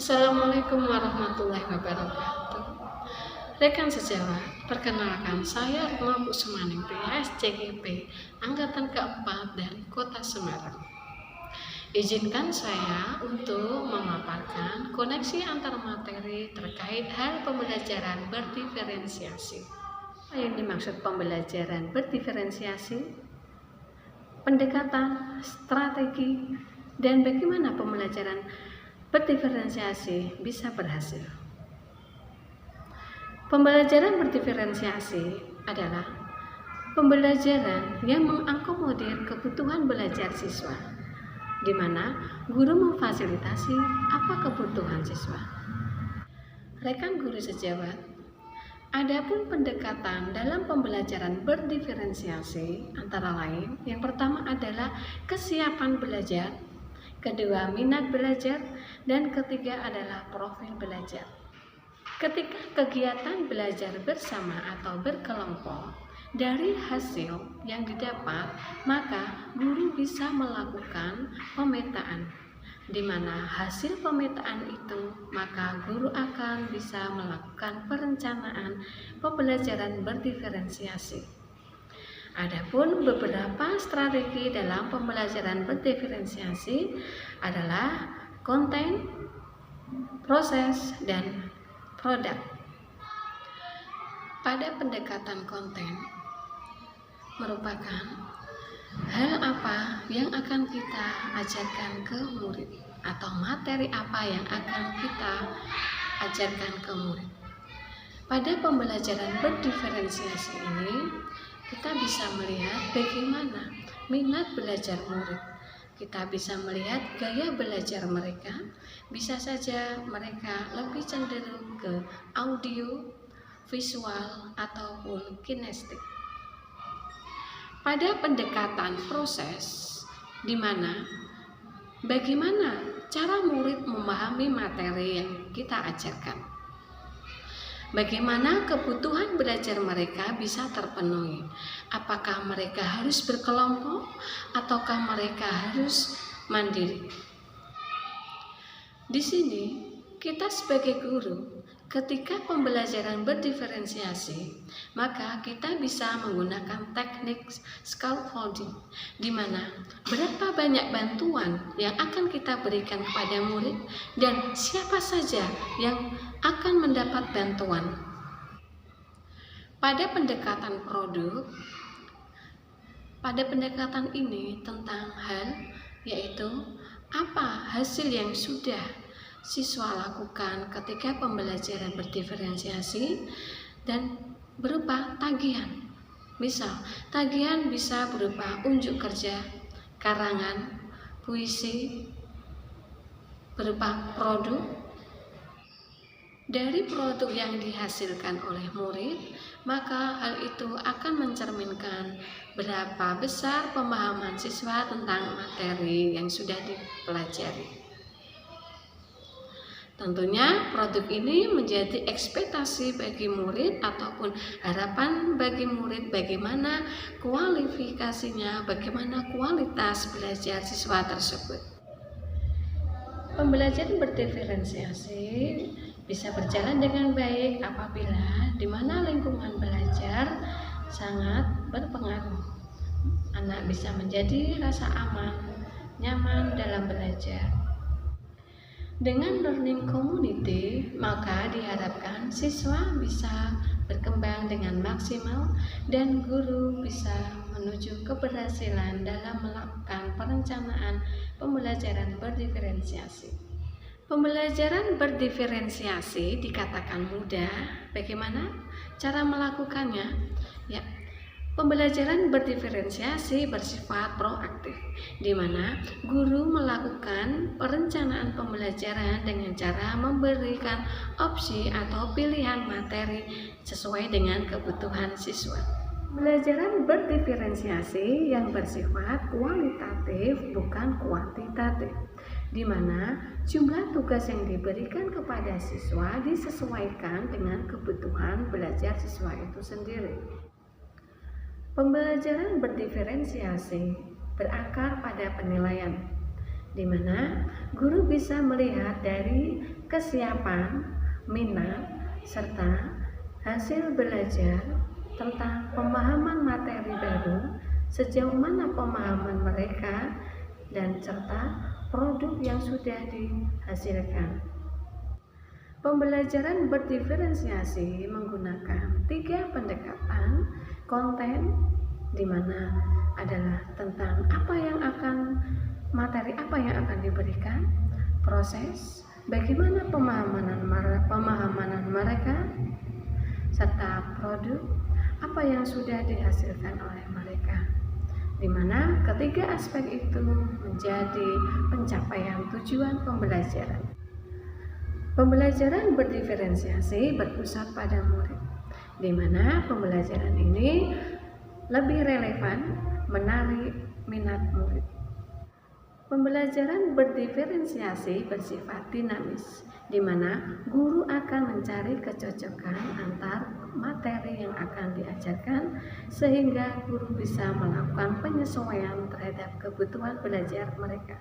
Assalamualaikum warahmatullahi wabarakatuh. Rekan sejawat, perkenalkan saya Retno Kussumaning PSCGP Angkatan keempat dari Kota Semarang. Izinkan saya untuk memaparkan koneksi antar materi terkait hal pembelajaran berdiferensiasi. Apa yang dimaksud pembelajaran berdiferensiasi? Pendekatan, strategi, dan bagaimana pembelajaran berdiferensiasi bisa berhasil. Pembelajaran berdiferensiasi adalah pembelajaran yang mengakomodir kebutuhan belajar siswa, di mana guru memfasilitasi apa kebutuhan siswa. Rekan guru sejawat, adapun pendekatan dalam pembelajaran berdiferensiasi antara lain, yang pertama adalah kesiapan belajar, kedua minat belajar, dan ketiga adalah profil belajar. Ketika kegiatan belajar bersama atau berkelompok, dari hasil yang didapat, maka guru bisa melakukan pemetaan, di mana hasil pemetaan itu, maka guru akan bisa melakukan perencanaan pembelajaran berdiferensiasi. Adapun beberapa strategi dalam pembelajaran berdiferensiasi adalah konten, proses, dan produk. Pada pendekatan konten merupakan hal apa yang akan kita ajarkan ke murid atau materi apa yang akan kita ajarkan ke murid. Pada pembelajaran berdiferensiasi ini, kita bisa melihat bagaimana minat belajar murid. Kita bisa melihat gaya belajar mereka. Bisa saja mereka lebih cenderung ke audio, visual, ataupun kinestik. Pada pendekatan proses, di mana bagaimana cara murid memahami materi yang kita ajarkan. Bagaimana kebutuhan belajar mereka bisa terpenuhi? Apakah mereka harus berkelompok ataukah mereka harus mandiri? Di sini kita sebagai guru, ketika pembelajaran berdiferensiasi, maka kita bisa menggunakan teknik scaffolding, di mana berapa banyak bantuan yang akan kita berikan kepada murid dan siapa saja yang akan mendapat bantuan. Pada pendekatan produk, pada pendekatan ini tentang hal yaitu apa hasil yang sudah siswa lakukan ketika pembelajaran berdiferensiasi dan berupa tagihan. Misal, tagihan bisa berupa unjuk kerja, karangan, puisi, berupa produk. Dari produk yang dihasilkan oleh murid, maka hal itu akan mencerminkan berapa besar pemahaman siswa tentang materi yang sudah dipelajari. Tentunya produk ini menjadi ekspektasi bagi murid ataupun harapan bagi murid bagaimana kualifikasinya, bagaimana kualitas belajar siswa tersebut. Pembelajaran berdiferensiasi bisa berjalan dengan baik apabila di mana lingkungan belajar sangat berpengaruh. Anak bisa menjadi rasa aman, nyaman dalam belajar. Dengan learning community, maka diharapkan siswa bisa berkembang dengan maksimal dan guru bisa menuju keberhasilan dalam melakukan perencanaan pembelajaran berdiferensiasi. Pembelajaran berdiferensiasi dikatakan mudah. Bagaimana cara melakukannya? Ya, pembelajaran berdiferensiasi bersifat proaktif, di mana guru melakukan perencanaan pembelajaran dengan cara memberikan opsi atau pilihan materi sesuai dengan kebutuhan siswa. Pembelajaran berdiferensiasi yang bersifat kualitatif bukan kuantitatif, di mana jumlah tugas yang diberikan kepada siswa disesuaikan dengan kebutuhan belajar siswa itu sendiri. Pembelajaran berdiferensiasi berakar pada penilaian, di mana guru bisa melihat dari kesiapan, minat, serta hasil belajar tentang pemahaman materi baru, sejauh mana pemahaman mereka, dan serta produk yang sudah dihasilkan. Pembelajaran berdiferensiasi menggunakan 3 pendekatan konten, di mana adalah tentang materi apa yang akan diberikan, proses, bagaimana pemahaman mereka, serta produk apa yang sudah dihasilkan oleh mereka, di mana ketiga aspek itu menjadi pencapaian tujuan pembelajaran. Pembelajaran berdiferensiasi berpusat pada murid, di mana pembelajaran ini lebih relevan, menarik minat murid. Pembelajaran berdiferensiasi bersifat dinamis, di mana guru akan mencari kecocokan antar materi yang akan diajarkan sehingga guru bisa melakukan penyesuaian terhadap kebutuhan belajar mereka.